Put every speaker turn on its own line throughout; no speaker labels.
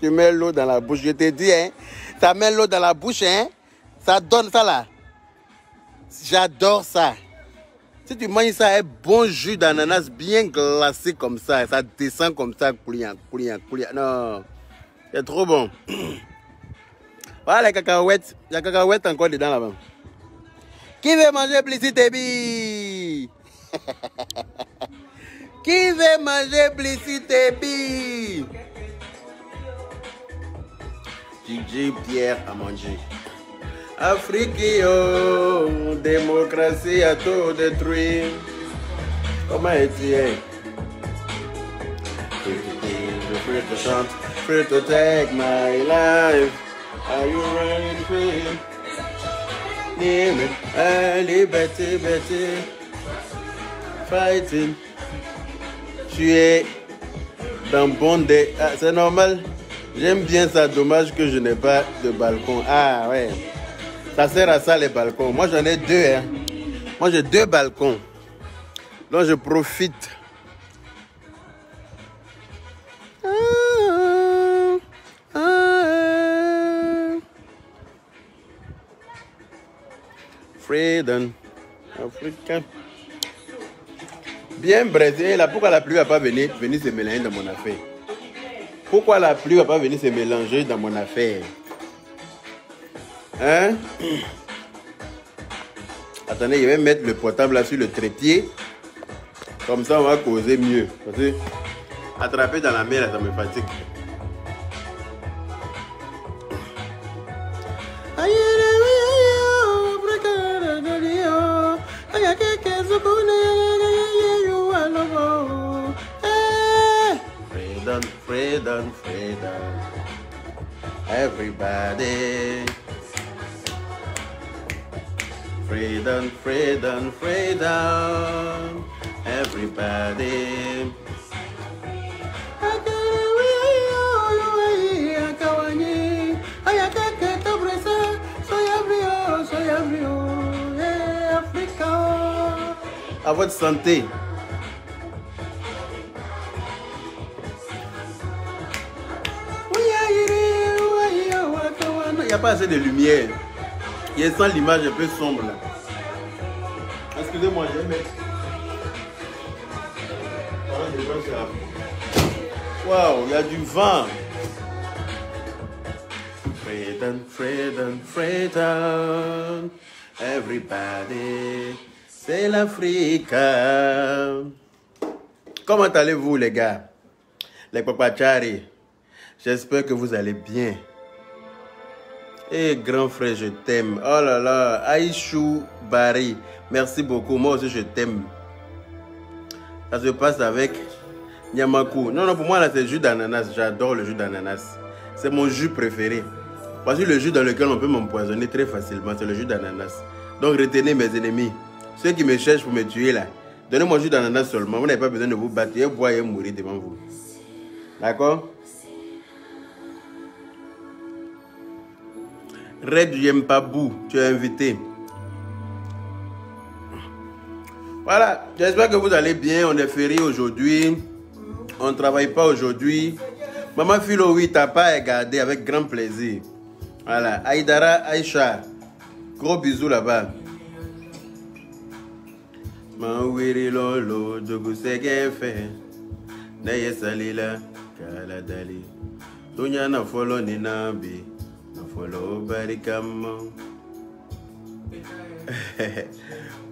Tu mets l'eau dans la bouche, je te dis, hein. Ça met l'eau dans la bouche, hein. Ça donne ça là. J'adore ça. Si tu manges ça, un bon jus d'ananas bien glacé comme ça descend comme ça, couliant. Non, c'est trop bon. Voilà les cacahuètes. Il y a des cacahuètes encore dedans là-bas. Qui veut manger Blissi-Tebi? Qui veut manger Blissi-Tebi? DJ Pierre à manger. Afrique, oh, démocratie à tout détruire. Comment es-tu? Free to chant, free to take my life. Are you ready for it? Liberty, liberty. Fighting. Tu es dans Bondé. Ah, c'est normal. J'aime bien ça. Dommage que je n'ai pas de balcon. Ah ouais. Ça sert à ça les balcons. Moi j'en ai deux. Hein. Moi j'ai 2 balcons. Donc je profite. Freedom. Africa. Bien brésilien. Là, pourquoi la pluie va pas venir se mélanger dans mon affaire? Pourquoi la pluie va pas venir se mélanger dans mon affaire? Hein? Attendez, je vais mettre le portable là sur le trépied. Comme ça, on va causer mieux. Parce que attraper dans la mer, là, ça me fatigue. Freedom, freedom, freedom. Everybody. Freedom, freedom, freedom. Everybody. À votre santé. Il n'y a pas assez de lumière. Il est sans l'image un peu sombre là. Excusez-moi, je vais mettre. Waouh, il y a du vent. Freedom, freedom, freedom. Everybody. C'est l'Afrique. Comment allez-vous les gars? Les papachari. J'espère que vous allez bien. Eh grand frère, je t'aime. Oh là là, Aïchou Barry. Merci beaucoup. Moi aussi, je t'aime. Ça se passe avec Nyamaku. Non, non, pour moi, là, c'est le jus d'ananas. J'adore le jus d'ananas. C'est mon jus préféré. Parce que le jus dans lequel on peut m'empoisonner très facilement, c'est le jus d'ananas. Donc, retenez mes ennemis. Ceux qui me cherchent pour me tuer, là. Donnez-moi jus d'ananas seulement. Vous n'avez pas besoin de vous battre. Et boire et mourir devant vous. D'accord? Red Yempabou, tu es invité. Voilà, j'espère que vous allez bien. On est férié aujourd'hui. On ne travaille pas aujourd'hui. Maman Philo, oui, t'as pas regardé avec grand plaisir. Voilà, Aïdara, Aïcha. Gros bisous là-bas. Mawiri lolo, jogu segefe. Neye salila, kaladali. Tunya na follow ni nabi. Follow Barikam.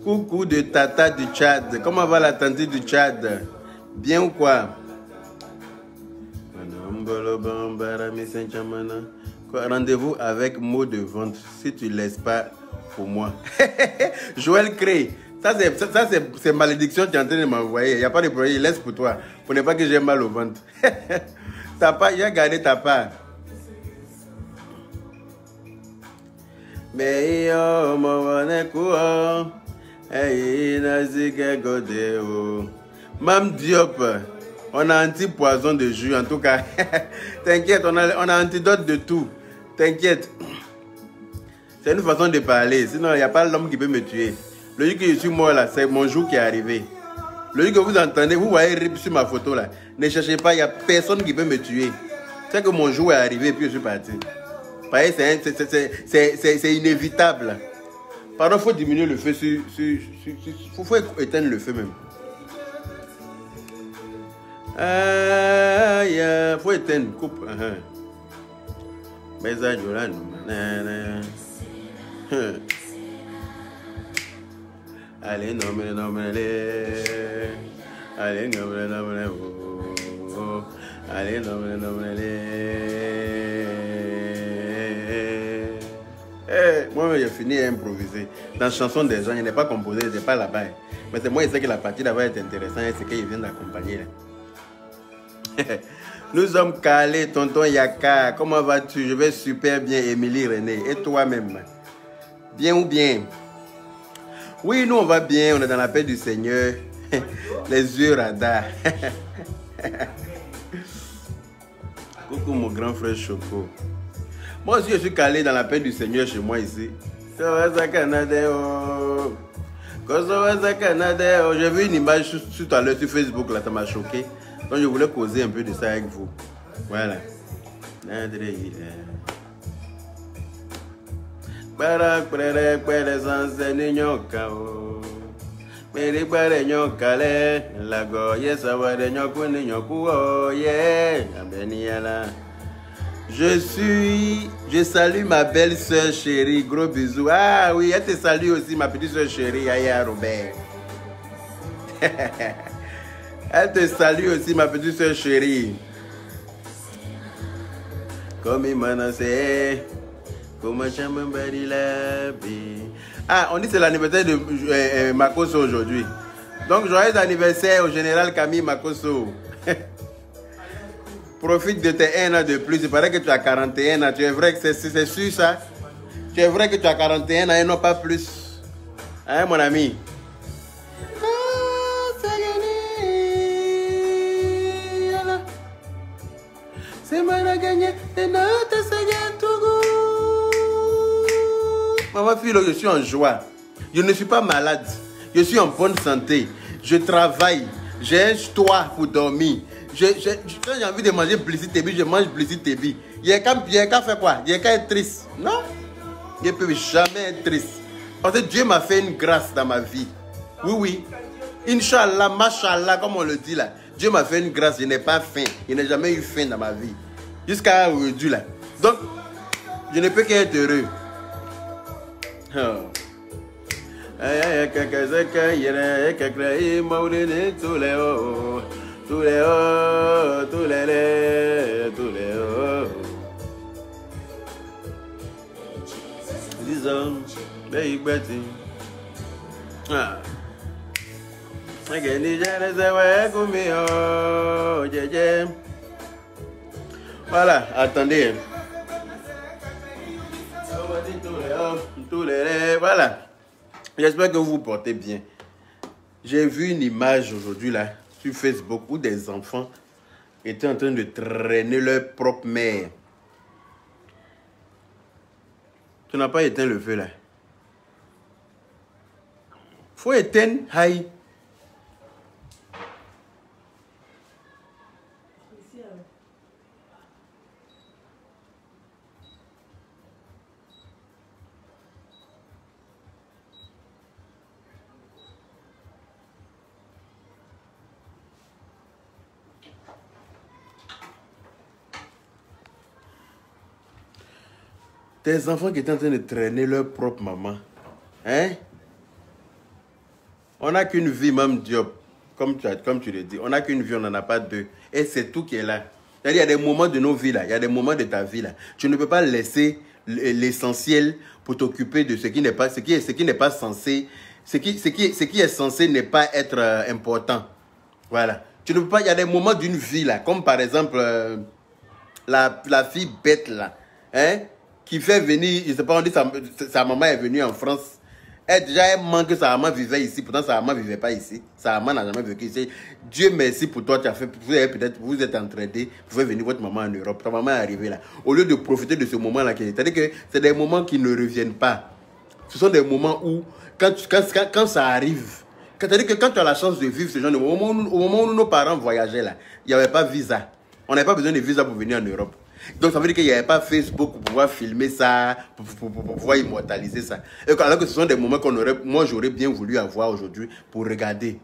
Coucou de Tata du Tchad. Comment va la tante du Tchad? Bien ou quoi? Rendez-vous avec mot de vente si tu ne laisses pas pour moi. Joël Cré. Ça c'est malédiction que tu es en train de m'envoyer. Il n'y a pas de problème, laisse pour toi. Pour ne pas que j'ai mal au ventre. J'ai gardé ta part. Mais yo m'avane quoi, nazike godeo. Mam Diop, on a anti-poison de jus en tout cas. T'inquiète, on a antidote de tout. T'inquiète. C'est une façon de parler. Sinon, il n'y a pas l'homme qui peut me tuer. Le jour que je suis mort là, c'est mon jour qui est arrivé. Le jour que vous entendez, vous voyez rip sur ma photo là. Ne cherchez pas, il n'y a personne qui peut me tuer. C'est que mon jour est arrivé et puis je suis parti. C'est inévitable. Pardon, il faut diminuer le feu faut éteindre le feu même. Faut éteindre, coupe. Mais ça, allez, non, allez, non, allez, non, moi, j'ai fini à improviser. Dans la chanson des gens, il n'est pas composé, il n'est pas là-bas. Mais c'est moi, je sais que la partie là-bas est intéressante et c'est qu'il vient d'accompagner. Nous sommes calés, tonton Yaka. Comment vas-tu? Je vais super bien, Émilie René. Et toi-même? Bien ou bien? Oui, nous, on va bien. On est dans la paix du Seigneur. Les yeux radars. Coucou, mon grand frère Choco. Moi aussi, je suis calé dans la paix du Seigneur chez moi ici. J'ai vu une image tout à l'heure sur Facebook, là, ça m'a choqué. Donc, je voulais causer un peu de ça avec vous. Voilà. Je salue ma belle soeur chérie, gros bisous. Ah oui, elle te salue aussi, ma petite soeur chérie, Aya Robert. Elle te salue aussi, ma petite soeur chérie. Comme il m'a annoncé, comme ah, on dit que c'est l'anniversaire de Makoso aujourd'hui. Donc, joyeux anniversaire au général Camille Makoso. Profite de tes 1 an de plus. Il paraît que tu as 41 ans. Tu es vrai que c'est sûr ça? Tu es vrai que tu as 41 ans et non pas plus? Hein, mon ami? C'est moi la gagné. Maman Philo, je suis en joie. Je ne suis pas malade. Je suis en bonne santé. Je travaille. J'ai un toit pour dormir. Quand j'ai envie de manger Blissi Tebi, je mange Blissi Tebi. Il y a qu'à faire quoi? Il y a qu'à être triste. Non? Je ne peux jamais être triste. Parce que Dieu m'a fait une grâce dans ma vie. Oui, oui. Inch'Allah, Mashallah, comme on le dit là. Dieu m'a fait une grâce. Je n'ai pas faim. Je n'ai jamais eu faim dans ma vie. Jusqu'à aujourd'hui là. Donc, je ne peux qu'être heureux. Oh. Disons, voilà, attendez. Voilà. J'espère que vous vous portez bien. J'ai vu une image aujourd'hui là sur Facebook où des enfants étaient en train de traîner leur propre mère. Tu n'as pas éteint le feu là. Faut éteindre. Aïe. Tes enfants qui étaient en train de traîner leur propre maman. Hein? On n'a qu'une vie, même Diop. Comme tu le dis. On n'a qu'une vie, on n'en a pas deux. Et c'est tout qui est là. Il y a des moments de nos vies là. Il y a des moments de ta vie là. Tu ne peux pas laisser l'essentiel pour t'occuper de ce qui n'est pas, ce qui n'est pas censé. Ce qui est censé n'est pas être important. Voilà. Tu ne peux pas. Il y a des moments d'une vie là. Comme par exemple la fille bête là. Hein? Qui fait venir, je ne sais pas, on dit sa maman est venue en France. Elle manque que sa maman vivait ici, pourtant sa maman ne vivait pas ici. Sa maman n'a jamais vécu ici. Dieu merci pour toi, vous êtes entraînés, vous pouvez venir votre maman en Europe. Ta maman est arrivée là. Au lieu de profiter de ce moment-là, c'est-à-dire que c'est des moments qui ne reviennent pas. Ce sont des moments où, quand ça arrive, c'est-à-dire que quand tu as la chance de vivre ce genre de moment, au moment où nos parents voyageaient là, il n'y avait pas de visa. On n'avait pas besoin de visa pour venir en Europe. Donc ça veut dire qu'il n'y avait pas Facebook pour pouvoir filmer ça, pour pouvoir immortaliser ça. Et alors que ce sont des moments moi j'aurais bien voulu avoir aujourd'hui pour regarder.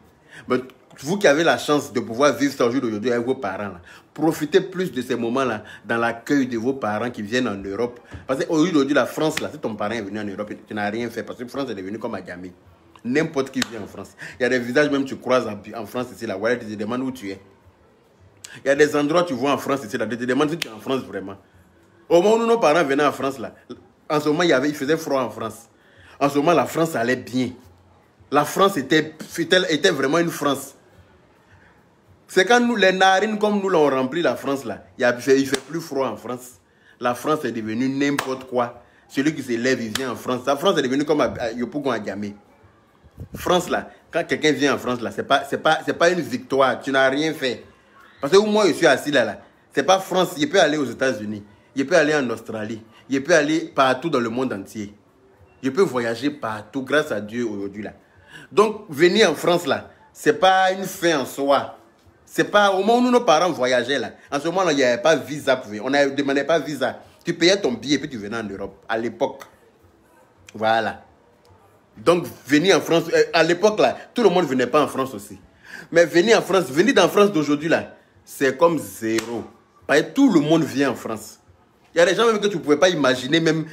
Mais vous qui avez la chance de pouvoir vivre ça aujourd'hui avec vos parents, là, profitez plus de ces moments-là dans l'accueil de vos parents qui viennent en Europe. Parce qu'aujourd'hui, la France, là, si ton parent est venu en Europe, tu n'as rien fait. Parce que la France est devenue comme Agamé. N'importe qui vient en France. Il y a des visages même que tu croises en France ici, là, où tu te demandes où tu es. Il y a des endroits que tu vois en France ici, là, tu te demandes si tu es en France vraiment. Au moment où nos parents venaient en France, là, en ce moment, il faisait froid en France. En ce moment, la France allait bien. La France était vraiment une France. C'est quand nous, les narines comme nous l'ont rempli la France là, il fait plus froid en France. La France est devenue n'importe quoi. Celui qui se lève, il vient en France. La France est devenue comme Yopougon à Gamé. France là, quand quelqu'un vient en France là, c'est pas une victoire. Tu n'as rien fait. Parce que moi je suis assis là, c'est pas France. Il peut aller aux États-Unis, il peut aller en Australie, il peut aller partout dans le monde entier. Je peux voyager partout grâce à Dieu aujourd'hui là. Donc venir en France là, c'est pas une fin en soi. C'est pas au moment où nos parents voyageaient là. En ce moment-là, il n'y avait pas de visa pour venir. On ne demandait pas de visa. Tu payais ton billet et puis tu venais en Europe. À l'époque. Voilà. Donc, venir en France, à l'époque là, tout le monde ne venait pas en France aussi. Mais venir dans France d'aujourd'hui là, c'est comme zéro. Parce que tout le monde vient en France. Il y a des gens même que tu ne pouvais pas imaginer même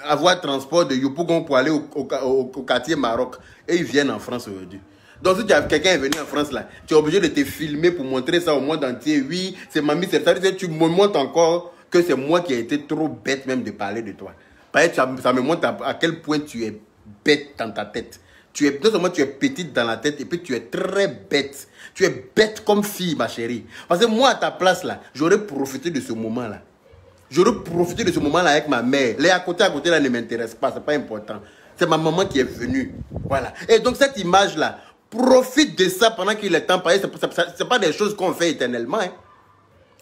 avoir transport de Yopougon pour aller au quartier Maroc. Et ils viennent en France aujourd'hui. Donc si quelqu'un est venu en France là, tu es obligé de te filmer pour montrer ça au monde entier. Oui, c'est mamie, c'est ça. Tu me montres encore que c'est moi qui ai été trop bête même de parler de toi. Parce que ça me montre à quel point tu es bête dans ta tête. Non seulement tu es petite dans la tête, et puis tu es très bête. Tu es bête comme fille, ma chérie. Parce que moi, à ta place là, j'aurais profité de ce moment là. J'aurais profité de ce moment là avec ma mère. Les à côté là ne m'intéressent pas, c'est pas important. C'est ma maman qui est venue. Voilà. Et donc cette image là, profite de ça pendant qu'il est temps. Ce n'est pas des choses qu'on fait éternellement. Hein.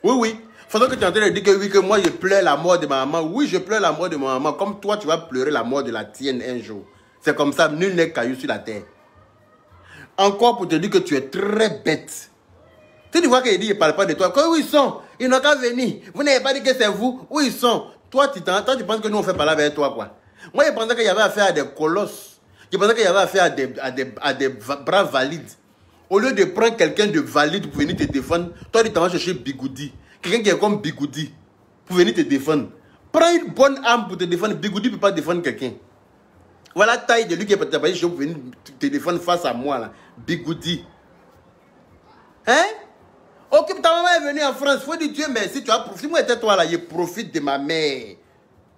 Oui, oui. Faudrait que tu es en train de dire que oui, que moi je pleure la mort de ma maman. Oui, je pleure la mort de ma maman. Comme toi, tu vas pleurer la mort de la tienne un jour. C'est comme ça, nul n'est caillou sur la terre. Encore pour te dire que tu es très bête. Si tu vois qu'il dit, il ne parle pas de toi. Où ils sont? Ils n'ont qu'à venir. Vous n'avez pas dit que c'est vous. Où ils sont? Toi, tu penses que nous, on fait parler avec toi, quoi. Moi, je pensais qu'il y avait affaire à des colosses. Je pensais qu'il y avait affaire à des bras valides. Au lieu de prendre quelqu'un de valide pour venir te défendre, toi, tu t'en vas chercher Bigoudi. Quelqu'un qui est comme Bigoudi pour venir te défendre. Prends une bonne âme pour te défendre. Bigoudi ne peut pas défendre quelqu'un. Voilà la taille de lui qui est pas pour venir te défendre face à moi, là. Bigoudi. Hein? Ok, ta maman est venue en France. Il faut dire Dieu merci. Si moi j'étais toi là, je profite de ma mère.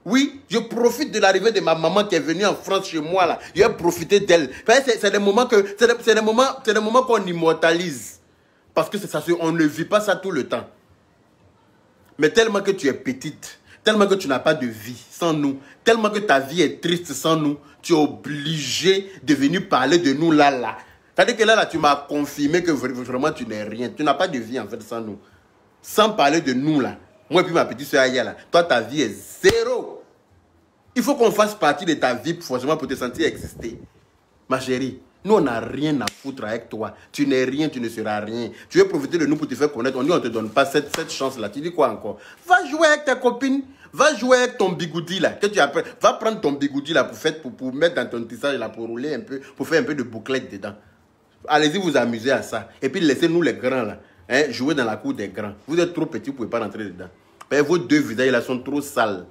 Oui, je profite de l'arrivée de ma maman qui est venue en France chez moi là. Je vais profiter d'elle. C'est des moments qu'on immortalise. Parce que on ne vit pas ça tout le temps. Mais tellement que tu es petite, tellement que tu n'as pas de vie sans nous, tellement que ta vie est triste sans nous, tu es obligé de venir parler de nous là. C'est-à-dire que là, tu m'as confirmé que vraiment tu n'es rien. Tu n'as pas de vie en fait sans nous. Sans parler de nous là. Moi et puis ma petite soeur Aya là. Toi, ta vie est zéro. Il faut qu'on fasse partie de ta vie forcément pour te sentir exister. Ma chérie, nous on n'a rien à foutre avec toi. Tu n'es rien, tu ne seras rien. Tu veux profiter de nous pour te faire connaître. On dit on ne te donne pas cette chance-là. Tu dis quoi encore? Va jouer avec ta copine. Va jouer avec ton bigoudi là. Que tu appelles. Va prendre ton bigoudi là pour mettre dans ton tissage là, pour rouler un peu, pour faire un peu de bouclette dedans. Allez-y vous amuser à ça. Et puis laissez-nous les grands là. Hein, jouer dans la cour des grands. Vous êtes trop petits, vous ne pouvez pas rentrer dedans. Mais vos deux visages là sont trop sales.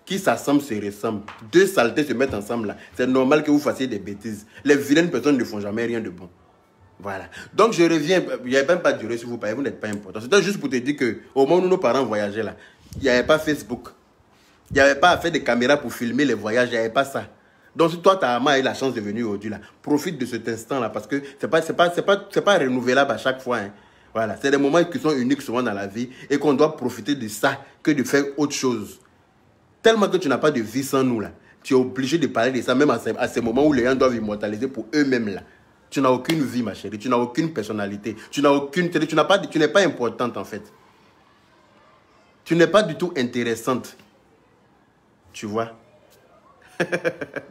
Qui s'assemblent se ressemblent. Deux saletés se mettent ensemble là. C'est normal que vous fassiez des bêtises. Les vilaines personnes ne font jamais rien de bon. Voilà. Donc je reviens. Il n'y avait même pas de durée sur vous, vous n'êtes pas important. C'était juste pour te dire qu'au moment où nos parents voyageaient là, il n'y avait pas Facebook. Il n'y avait pas à faire des caméras pour filmer les voyages. Il n'y avait pas ça. Donc si toi, ta maman a eu la chance de venir aujourd'hui là, profite de cet instant là parce que c'est pas renouvelable à chaque fois. Hein. Voilà. C'est des moments qui sont uniques souvent dans la vie et qu'on doit profiter de ça que de faire autre chose. Tellement que tu n'as pas de vie sans nous là. Tu es obligé de parler de ça même à ces moments où les gens doivent immortaliser pour eux-mêmes là. Tu n'as aucune vie ma chérie, tu n'as aucune personnalité, tu n'es pas importante en fait. Tu n'es pas du tout intéressante. Tu vois?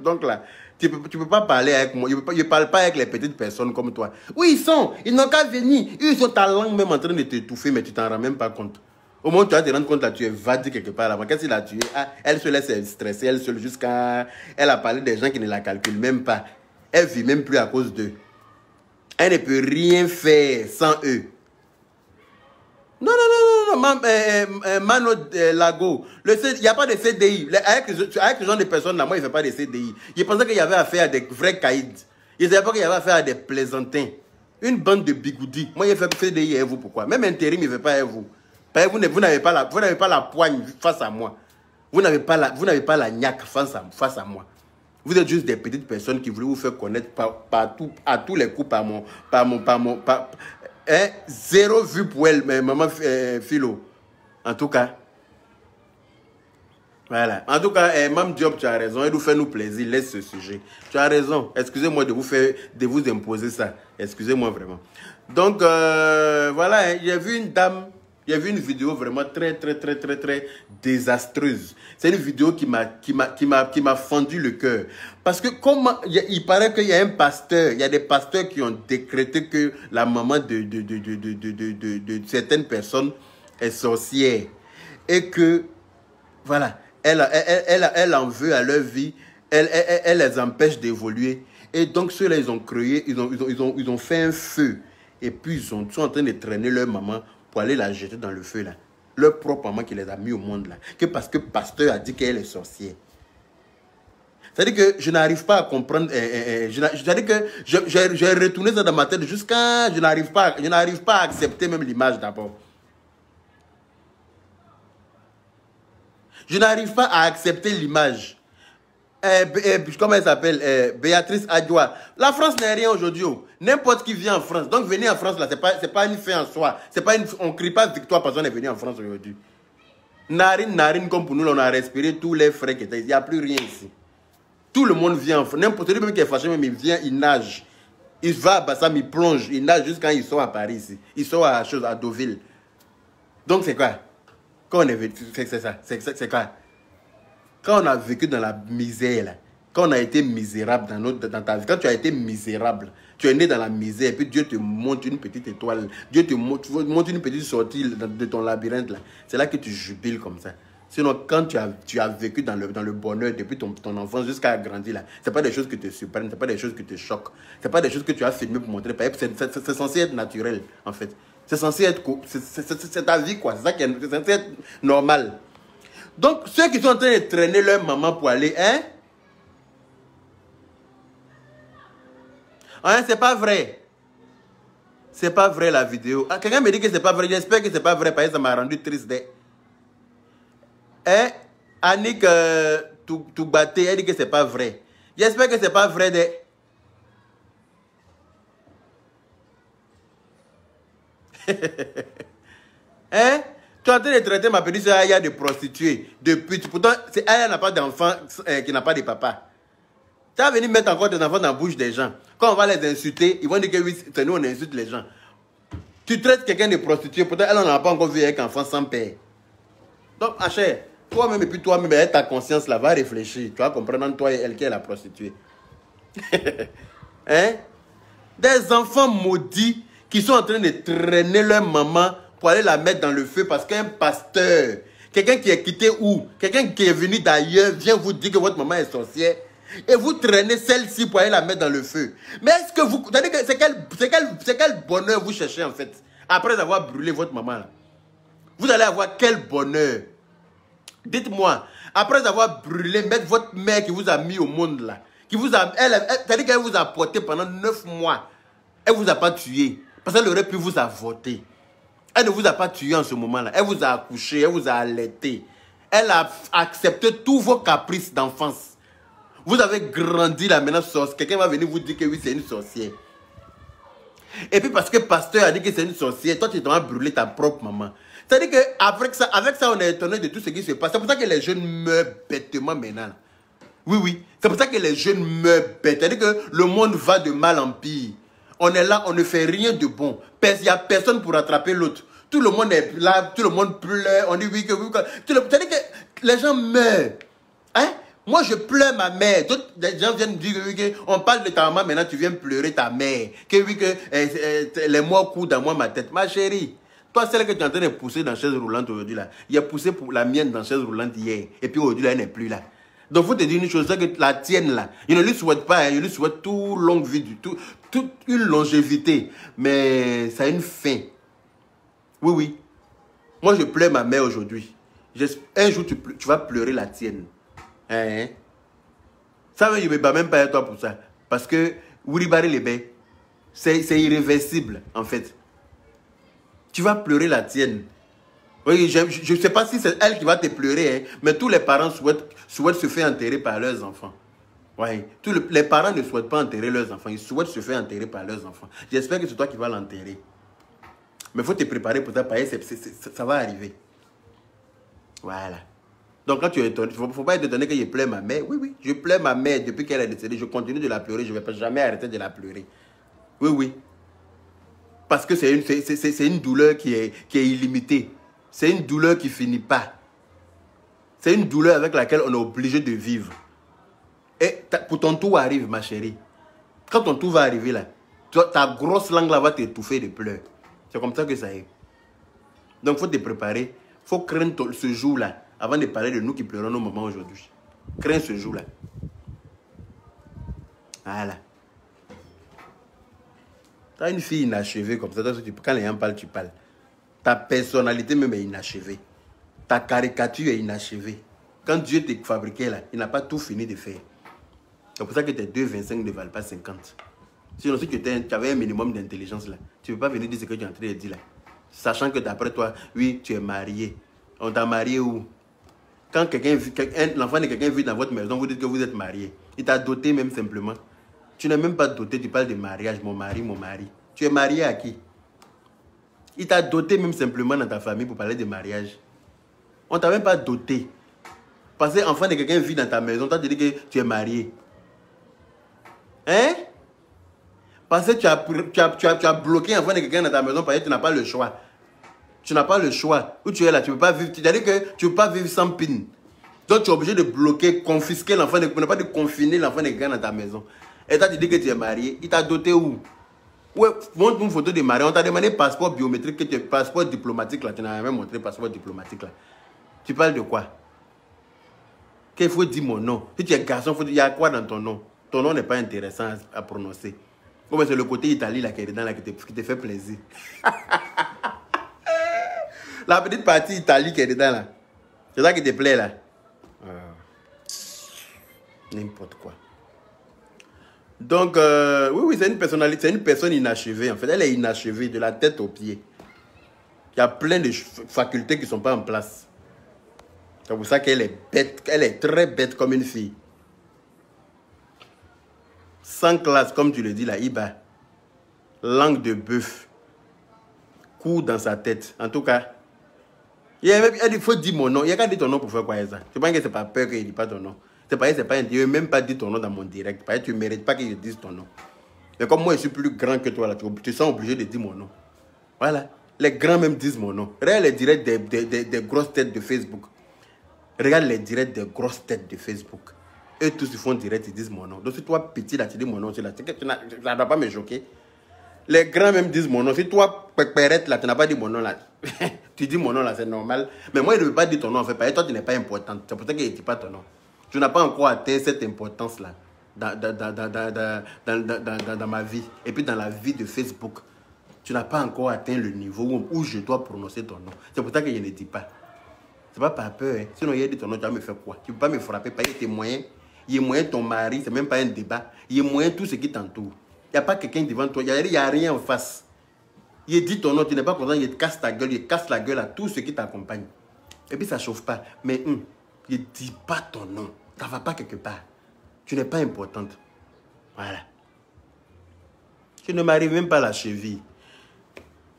Donc là, tu peux pas parler avec moi. Je ne parle pas avec les petites personnes comme toi. Oui, ils n'ont qu'à venir. Ils ont ta langue même en train de t'étouffer, mais tu t'en rends même pas compte. Au moment où tu vas te rendre compte, là, tu es vadé quelque part là-bas. Qu'est-ce qu'il a tué? Ah, elle se laisse stresser, elle seule, jusqu'à... Elle a parlé des gens qui ne la calculent même pas. Elle ne vit même plus à cause d'eux. Elle ne peut rien faire sans eux. Non, non, non, non, non, Mano Lago. Il n'y a pas de CDI. Avec ce genre de personnes là, moi, il ne fait pas de CDI. Il pensait qu'il y avait affaire à des vrais caïds. Il ne savait pas qu'il y avait affaire à des plaisantins. Une bande de bigoudis. Moi, il fait CDI et vous, pourquoi? Même intérim, il ne fait pas avec vous. Vous n'avez pas la poigne face à moi. Vous n'avez pas la niaque face à moi. Vous êtes juste des petites personnes qui voulaient vous faire connaître à tous les coups hein, zéro vue pour elle, maman Philo. En tout cas. Voilà. En tout cas, Mme Diop, tu as raison. Elle nous fait nous plaisir. Laisse ce sujet. Tu as raison. Excusez-moi de vous imposer ça. Excusez-moi vraiment. Donc, voilà. Hein, j'ai vu une dame. J'ai vu une vidéo vraiment très désastreuse. C'est une vidéo qui m'a fendu le cœur. Parce que il paraît qu'il y a un pasteur, il y a des pasteurs qui ont décrété que la maman de certaines personnes est sorcière. Et que, voilà, elle en veut à leur vie, elle les empêche d'évoluer. Et donc ceux-là, ils ont fait un feu. Et puis ils sont en train de traîner leur maman pour aller la jeter dans le feu là. Leur propre maman qui les a mis au monde là. Que parce que pasteur a dit qu'elle est sorcière. C'est-à-dire que je n'arrive pas à comprendre. C'est-à-dire que j'ai retourné ça dans ma tête jusqu'à... Je n'arrive pas à accepter même l'image d'abord. Je n'arrive pas à accepter l'image. Comment elle s'appelle? Béatrice Adjoa. La France n'est rien aujourd'hui. N'importe qui vient en France. Donc venir en France là, c'est pas une fin en soi. On ne crie pas victoire parce qu'on est venu en France aujourd'hui. Narine comme pour nous, on a respiré tous les frais qui étaient. Il n'y a plus rien ici. Tout le monde vient en France. N'importe qui même qui est fâché, même il vient, il nage. Il va à Bassam, il plonge, il nage jusqu'à il sort à Paris ici. Il sort à Deauville. Donc c'est quoi? Quand on est venu, c'est ça. C'est quoi? Quand on a vécu dans la misère, là, quand on a été misérable dans ta vie, quand tu as été misérable, tu es né dans la misère, et puis Dieu te montre une petite étoile, Dieu te montre une petite sortie de ton labyrinthe, là. C'est là que tu jubiles comme ça. Sinon, quand tu as vécu dans le bonheur depuis ton enfance jusqu'à grandir, là, ce n'est pas des choses qui te surprennent, ce n'est pas des choses qui te choquent, ce n'est pas des choses que tu as filmées pour montrer. C'est censé être naturel, en fait. C'est censé être... C'est ta vie, quoi. C'est censé être normal. Donc, ceux qui sont en train de traîner leur maman pour aller, hein? Hein, c'est pas vrai. C'est pas vrai la vidéo. Ah, quelqu'un me dit que c'est pas vrai. J'espère que c'est pas vrai parce que ça m'a rendu triste. Hein? Annick Toubaté, elle dit que c'est pas vrai. J'espère que c'est pas vrai. Hein? Tu es en train de traiter ma petite soeur Aya de prostituée, de pute. Pourtant, Aya n'a pas d'enfant qui n'a pas de papa. Tu vas venir mettre encore des enfants dans la bouche des gens. Quand on va les insulter, ils vont dire que oui, c'est nous, on insulte les gens. Tu traites quelqu'un de prostituée, pourtant, elle n'en a pas encore vu avec un enfant sans père. Donc, Achère, toi-même et puis toi-même, avec ta conscience là, va réfléchir. Tu vas comprendre entre toi et elle qui est la prostituée. Hein? Des enfants maudits qui sont en train de traîner leur maman pour aller la mettre dans le feu parce qu'un pasteur, quelqu'un qui est quitté où, quelqu'un qui est venu d'ailleurs, vient vous dire que votre maman est sorcière et vous traînez celle-ci pour aller la mettre dans le feu. Mais est-ce que vous... C'est quel bonheur vous cherchez en fait après avoir brûlé votre maman là? Vous allez avoir quel bonheur? Dites-moi, après avoir brûlé, mettre votre mère qui vous a mis au monde là, qui vous a... C'est-à-dire qu'elle vous a porté pendant 9 mois. Elle ne vous a pas tué. Parce qu'elle aurait pu vous avorter. Elle ne vous a pas tué en ce moment-là. Elle vous a accouché, elle vous a allaité. Elle a accepté tous vos caprices d'enfance. Vous avez grandi là maintenant, quelqu'un va venir vous dire que oui, c'est une sorcière. Et puis parce que le pasteur a dit que c'est une sorcière, toi tu dois brûler ta propre maman. C'est-à-dire qu'avec ça, on est étonné de tout ce qui se passe. C'est pour ça que les jeunes meurent bêtement maintenant. Oui, oui. C'est pour ça que les jeunes meurent bêtement. C'est-à-dire que le monde va de mal en pire. On est là, on ne fait rien de bon. Il n'y a personne pour rattraper l'autre. Tout le monde est là, tout le monde pleure. On dit oui, que oui. C'est-à-dire que les gens meurent. Hein? Moi, je pleure ma mère. Les gens viennent dire que on parle de ta maman, maintenant tu viens pleurer ta mère. Que oui, que les mots courent dans moi, ma tête. Ma chérie, Toi, celle que tu es en train de pousser dans la chaise roulante aujourd'hui, là, il a poussé pour la mienne dans la chaise roulante hier. Et puis aujourd'hui, là, elle n'est plus là. Donc, il faut te dire une chose, c'est que la tienne, là, je ne lui souhaite pas, je lui souhaite toute longue vie, toute une longévité. Mais ça a une fin. Oui, oui. Moi, je pleure ma mère aujourd'hui. Un jour, tu vas pleurer la tienne. Hein? Ça, je ne me bats même pas à toi pour ça. Parce que, Wuribari Lebe, c'est irréversible, en fait. Tu vas pleurer la tienne. Oui, je ne sais pas si c'est elle qui va te pleurer, hein, mais tous les parents souhaitent se faire enterrer par leurs enfants. Oui, les parents ne souhaitent pas enterrer leurs enfants, ils souhaitent se faire enterrer par leurs enfants. J'espère que c'est toi qui vas l'enterrer. Mais il faut te préparer pour ça, parce que ça va arriver. Voilà. Donc quand tu es étonné, il ne faut pas être étonné que je pleure ma mère. Oui, oui, je pleure ma mère depuis qu'elle est décédée. Je continue de la pleurer, je ne vais jamais arrêter de la pleurer. Oui, oui. Parce que c'est une douleur qui est illimitée. C'est une douleur qui ne finit pas. C'est une douleur avec laquelle on est obligé de vivre. Et pour ton tour arrive, ma chérie. Quand ton tour va arriver là, ta grosse langue là va t'étouffer de pleurs. C'est comme ça que ça est. Donc il faut te préparer. Il faut craindre ce jour-là avant de parler de nous qui pleurons nos mamans aujourd'hui. Crains ce jour-là. Voilà. Tu as une fille inachevée comme ça. Quand les gens parlent, tu parles. Ta personnalité même est inachevée. Ta caricature est inachevée. Quand Dieu t'a fabriqué là, il n'a pas tout fini de faire. C'est pour ça que tes 2,25 ne valent pas 50. Sinon, si tu avais un minimum d'intelligence là, tu ne peux pas venir dire ce que tu es en train de dire là. Sachant que d'après toi, oui, tu es marié. On t'a marié où? Quand l'enfant de quelqu'un vit dans votre maison, vous dites que vous êtes marié. Il t'a doté même simplement. Tu n'es même pas doté, tu parles de mariage, mon mari, mon mari. Tu es marié à qui? Il t'a doté même simplement dans ta famille pour parler de mariage. On ne t'a même pas doté. Parce que l'enfant de quelqu'un vit dans ta maison, toi tu dis que tu es marié. Hein? Parce que tu as bloqué l'enfant de quelqu'un dans ta maison parce que tu n'as pas le choix. Tu n'as pas le choix. Où tu es là, tu ne peux pas vivre. Tu as dit que tu ne peux pas vivre sans PIN. Donc tu es obligé de bloquer, confisquer l'enfant, pour ne pas de confiner l'enfant de quelqu'un dans ta maison. Et toi tu dis que tu es marié. Il t'a doté où? Ouais, montre une photo de mariage. On t'a demandé passeport biométrique, passeport diplomatique là. Tu n'as même montré passeport diplomatique là. Tu parles de quoi? Qu'il faut dire mon nom. Si tu es garçon, il y a quoi dans ton nom? Ton nom n'est pas intéressant à prononcer. Oh, c'est le côté Italie là qui est dedans là, qui te fait plaisir. La petite partie Italie qui est dedans là. C'est ça qui te plaît là. N'importe quoi. Donc, oui, c'est une personnalité, c'est une personne inachevée en fait. Elle est inachevée de la tête aux pieds. Il y a plein de facultés qui ne sont pas en place. C'est pour ça qu'elle est bête, elle est très bête comme une fille. Sans classe, comme tu le dis là, Iba. Langue de bœuf. Coup dans sa tête. En tout cas, il faut dire mon nom. Il n'y a qu'à dire ton nom pour faire quoi ça. Tu penses que c'est pas peur qu'il ne dit pas ton nom. C'est pas, il ne même pas dit ton nom dans mon direct. Tu ne mérites pas qu'il dise ton nom. Mais comme moi, je suis plus grand que toi, là, tu te sens obligé de dire mon nom. Voilà. Les grands même disent mon nom. Regarde les directs des grosses têtes de Facebook. Regarde les directs des grosses têtes de Facebook. Eux tous ils font direct, ils disent mon nom. Donc si toi petit là, tu dis mon nom, ça ne doit pas me choquer. Les grands même disent mon nom. Si toi, pépérette là, tu n'as pas dit mon nom là, tu dis mon nom là, c'est normal. Mais moi, je ne veux pas dire ton nom en fait, parce que toi, tu n'es pas importante. C'est pour ça qu'il ne dit pas ton nom. Tu n'as pas encore atteint cette importance là dans ma vie. Et puis dans la vie de Facebook. Tu n'as pas encore atteint le niveau où je dois prononcer ton nom. C'est pour ça que je ne dis pas. C'est pas par peur. Hein. Sinon, il y a dit ton nom, tu vas me faire quoi? Tu ne peux pas me frapper parce que tes moyens. Il y a moyen ton mari, c'est même pas un débat. Il y a moyen tout ce qui t'entoure. Il n'y a pas quelqu'un devant toi. Il n'y a rien en face. Il dit ton nom, tu n'es pas content, il te casse ta gueule, il casse la gueule à tout ce qui t'accompagne. Et puis ça ne chauffe pas. Mais il ne dit pas ton nom. Ça ne va pas quelque part. Tu n'es pas importante. Voilà. Tu ne m'arrives même pas à la cheville.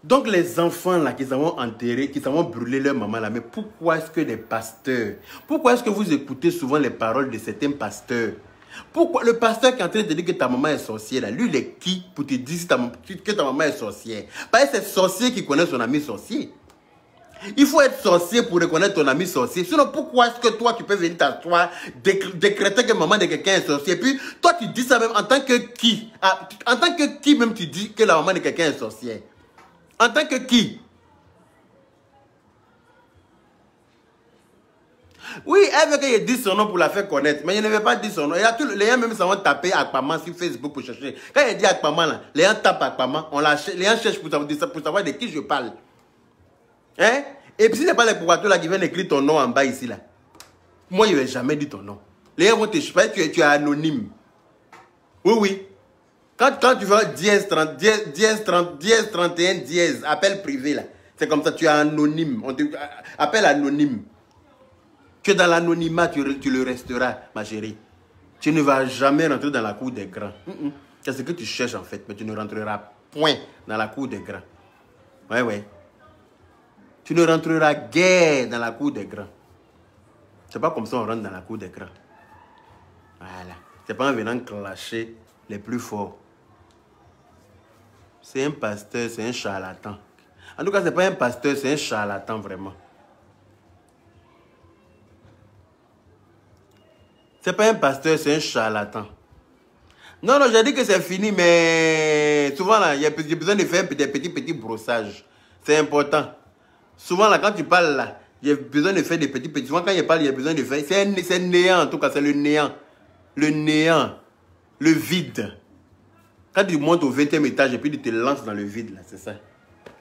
Donc les enfants là, qui s'avont enterré, qui s'avont brûlé leur maman là, mais pourquoi est-ce que les pasteurs, pourquoi est-ce que vous écoutez souvent les paroles de certains pasteurs? Pourquoi le pasteur qui est en train de te dire que ta maman est sorcière là, lui il est qui pour te dire que ta maman est sorcière? Parce que c'est sorcier qui connaît son ami sorcier. Il faut être sorcier pour reconnaître ton ami sorcier. Sinon pourquoi est-ce que toi tu peux venir t'asseoir, décréter que maman de quelqu'un est sorcier? Et puis toi tu dis ça même en tant que qui? En tant que qui même tu dis que la maman de quelqu'un est sorcière? En tant que qui? Oui, elle veut que je dise son nom pour la faire connaître. Mais je ne vais pas dire son nom. Les gens même vont taper Akpama sur Facebook pour chercher. Quand il dit Akpama, là, les gens tapent Akpama. Les gens cherchent pour savoir de qui je parle. Hein? Et puis si ce n'est pas les pourquoi là qui viennent écrire ton nom en bas ici, là. Moi, je ne vais jamais dire ton nom. Les gens vont te chercher. Tu es anonyme. Oui, oui. Quand tu fais dièse 30, dièse 30, dièse 31, dièse, appel privé, là. C'est comme ça, tu es anonyme. On te appelle anonyme. Que dans l'anonymat, tu le resteras, ma chérie. Tu ne vas jamais rentrer dans la cour des grands. C'est ce que tu cherches en fait, mais tu ne rentreras point dans la cour des grands. Ouais, ouais. Tu ne rentreras guère dans la cour des grands. C'est pas comme ça on rentre dans la cour des grands. Voilà. C'est pas en venant clasher les plus forts. C'est un pasteur, c'est un charlatan. En tout cas, c'est pas un pasteur, c'est un charlatan vraiment. C'est pas un pasteur, c'est un charlatan. Non, non, j'ai dit que c'est fini, mais souvent là, j'ai besoin de faire des petits brossages. C'est important. Souvent là, quand tu parles là, j'ai besoin de faire des petits. Souvent quand je parle, j'ai besoin de faire. C'est néant en tout cas, c'est le néant. Le néant. Le vide. Quand tu montes au 20e étage et puis tu te lances dans le vide là, c'est ça.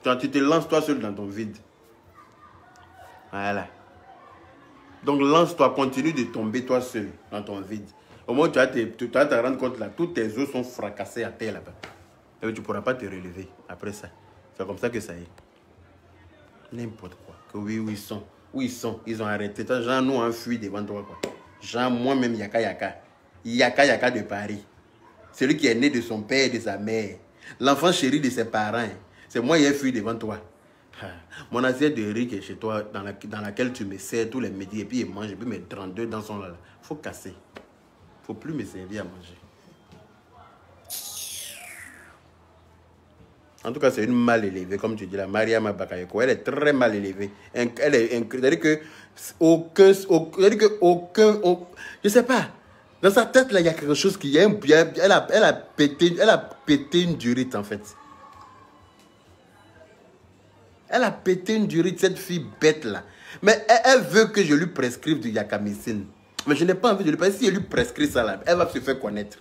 Quand tu te lances toi seul dans ton vide. Voilà. Donc lance-toi, continue de tomber toi seul dans ton vide. Au moins tu vas te rendre compte là, tous tes os sont fracassés à terre là-bas. Et tu ne pourras pas te relever après ça. C'est comme ça que ça est. N'importe quoi. Que oui, où ils sont. Où ils sont. Ils ont arrêté. Jean, nous on fuit devant toi quoi. Jean, moi-même, Yaka Yaka. Yaka Yaka de Paris. Celui qui est né de son père et de sa mère. L'enfant chéri de ses parents. C'est moi qui ai fui devant toi. Mon assiette de riz qui est chez toi, dans laquelle tu me sers tous les midis, et puis il mange, et puis mes 32 dans son là. Il faut casser. Il ne faut plus me servir à manger. En tout cas, c'est une mal élevée, comme tu dis, la Mariama Bakayoko. Elle est très mal élevée. C'est-à-dire que je ne sais pas. Dans sa tête, là, il y a quelque chose qui... Elle a pété une durite, en fait. Elle a pété une durite, cette fille bête, là. Mais elle veut que je lui prescrive du yakamycine. Mais je n'ai pas envie de lui prescrire. Si je lui prescris ça, là, elle va se faire connaître.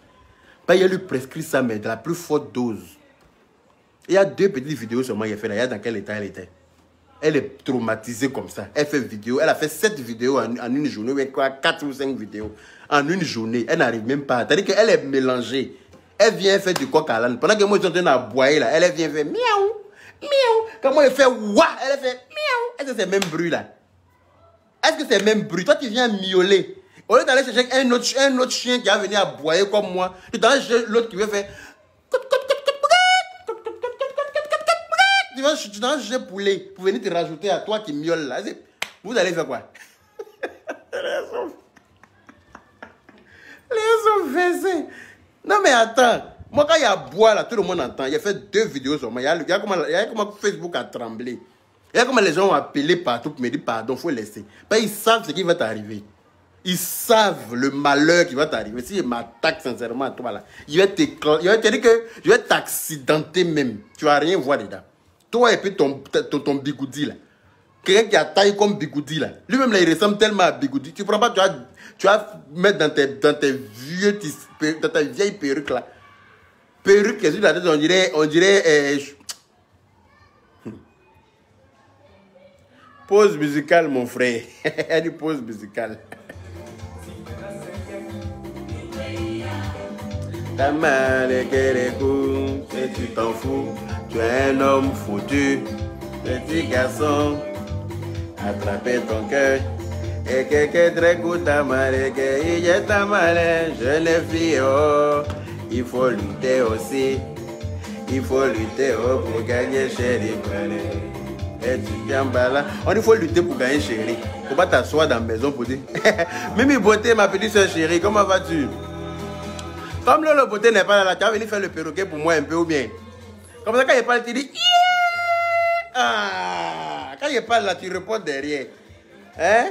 Pas elle lui prescrit ça, mais de la plus forte dose. Il y a 2 petites vidéos sur moi, il a fait là. Il y a dans quel état elle était. Elle est traumatisée comme ça. Elle fait vidéo. Elle a fait 7 vidéos en une journée. Ou 4 ou 5 vidéos. En une journée. Elle n'arrive même pas. C'est-à-dire qu'elle est mélangée. Elle vient faire du coq à l'âne. Pendant que moi, je suis en train d'aboyer là, elle vient faire miaou, miaou. Quand moi, elle fait ouah, elle fait miaou. Est-ce que c'est le même bruit là? Est-ce que c'est le même bruit? Toi, tu viens miauler. Au lieu d'aller chercher un autre chien qui va venir aboyer comme moi, tu t'en vas chercher l'autre qui veut faire. Tu vas chercher poulet pour venir te rajouter à toi qui miaule là. Vous allez faire quoi? Les ont fessés. Non mais attends. Moi quand il y a bois là, tout le monde entend. Il a fait 2 vidéos sur moi. Il y a comment Facebook a tremblé. Il y a comment les gens ont appelé partout pour me dire pardon, il faut laisser. Parce qu'ils savent ce qui va t'arriver. Ils savent le malheur qui va t'arriver. Si je m'attaque sincèrement à toi là, il va te dire que je vais t'accidenter même. Tu vas rien voir dedans. Toi et puis ton bigoudi là. Quelqu'un qui a taille comme bigoudi là. Lui-même là, il ressemble tellement à bigoudi. Tu prends pas, tu vas mettre dans ta vieille perruque là. Perruque qui est sur la tête, on dirait pause musicale mon frère. Elle dit pause musicale. T'as mal et les coups, et tu t'en fous. Tu es un homme foutu, petit garçon. Attrapez ton cœur. Et quelqu'un très good ta mal et qu'il est ta mal. Jeune fille, oh, il faut lutter aussi. Il faut lutter oh, pour gagner chérie. Et tu tiens là. On dit qu'il faut lutter pour gagner chérie. Faut pas t'asseoir dans la maison pour dire Mimi Beauté, ma petite soeur chérie, comment vas-tu? Comme le Beauté n'est pas là, tu vas venir faire le perroquet pour moi un peu ou bien. Comme ça, quand il parle, tu dis ah, quand il parle là, tu réponds derrière. Hein?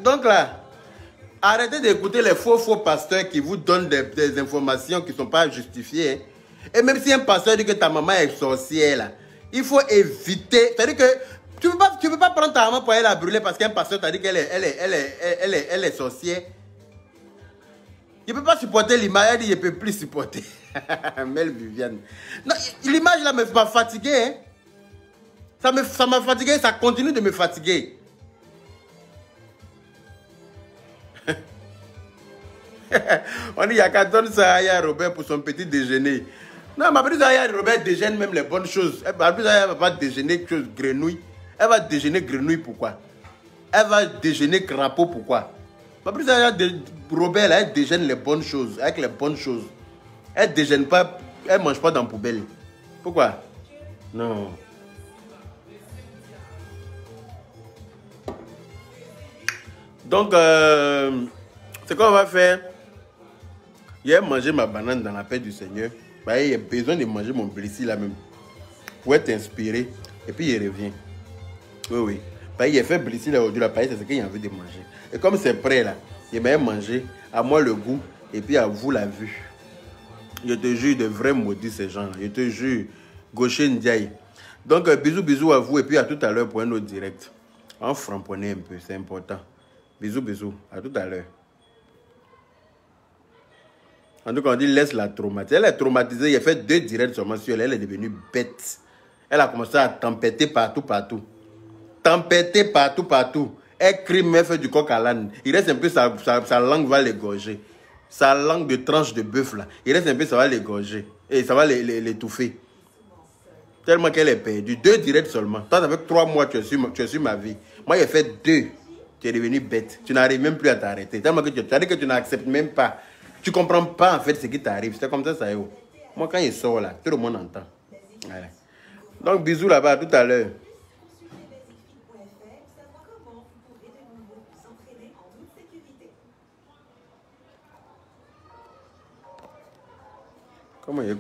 Donc là, arrêtez d'écouter les faux pasteurs qui vous donnent des informations qui ne sont pas justifiées. Et même si un pasteur dit que ta maman est sorcière, là, il faut éviter. C'est-à-dire que tu ne peux pas prendre ta maman pour aller la brûler parce qu'un pasteur t'a dit qu'elle est sorcière. Je ne peux pas supporter l'image. Elle dit je ne peux plus supporter. Mel Viviane. L'image là m'a fatigué. Hein? Ça m'a fatigué, ça continue de me fatiguer. On dit il y a qu'à donner ça à Robert pour son petit déjeuner. Non, ma petite Aya Robert déjeune même les bonnes choses. Ma petite Aya va pas déjeuner quelque chose grenouille. Elle va déjeuner grenouille pourquoi? Elle va déjeuner crapaud pourquoi? Ma petite Aya Robert là, elle déjeune les bonnes choses avec les bonnes choses. Elle déjeune pas, elle mange pas dans la poubelle. Pourquoi? Non. Donc, c'est quoi on va faire? Hier, manger ma banane dans la paix du Seigneur. Bah, il a besoin de manger mon blessé là même. Pour être inspiré. Et puis il revient. Oui, oui. Bah, il a fait blessé là aujourd'hui. C'est ce qu'il a envie de manger. Et comme c'est prêt là, il m'a mangé. À moi le goût. Et puis à vous la vue. Je te jure de vrais maudits ces gens là. Je te jure. Gaucher Ndiaye. Donc, bisous, bisous à vous. Et puis à tout à l'heure pour un autre direct. On framponnait un peu. C'est important. Bisous, bisous. À tout à l'heure. En tout cas, on dit laisse la traumatiser. Elle est traumatisée. Il a fait 2 directs seulement sur elle. Elle est devenue bête. Elle a commencé à tempêter partout, partout. Tempêter partout, partout. Elle crie, mais elle fait du coq à l'âne. Il reste un peu, sa langue va l'égorger. Sa langue de tranche de bœuf là. Il reste un peu, ça va l'égorger. Et ça va l'étouffer. Tellement qu'elle est perdue. 2 directs seulement. Toi, avec 3 mois, tu as su ma vie. Moi, j'ai fait 2. Tu es devenu bête. Tu n'arrives même plus à t'arrêter. Tellement que tu as dit que tu n'acceptes même pas. Tu ne comprends pas en fait ce qui t'arrive. C'est comme ça est où. Moi, quand il sort là, tout le monde entend. Voilà. Donc, bisous là-bas, à tout à l'heure. Comment il est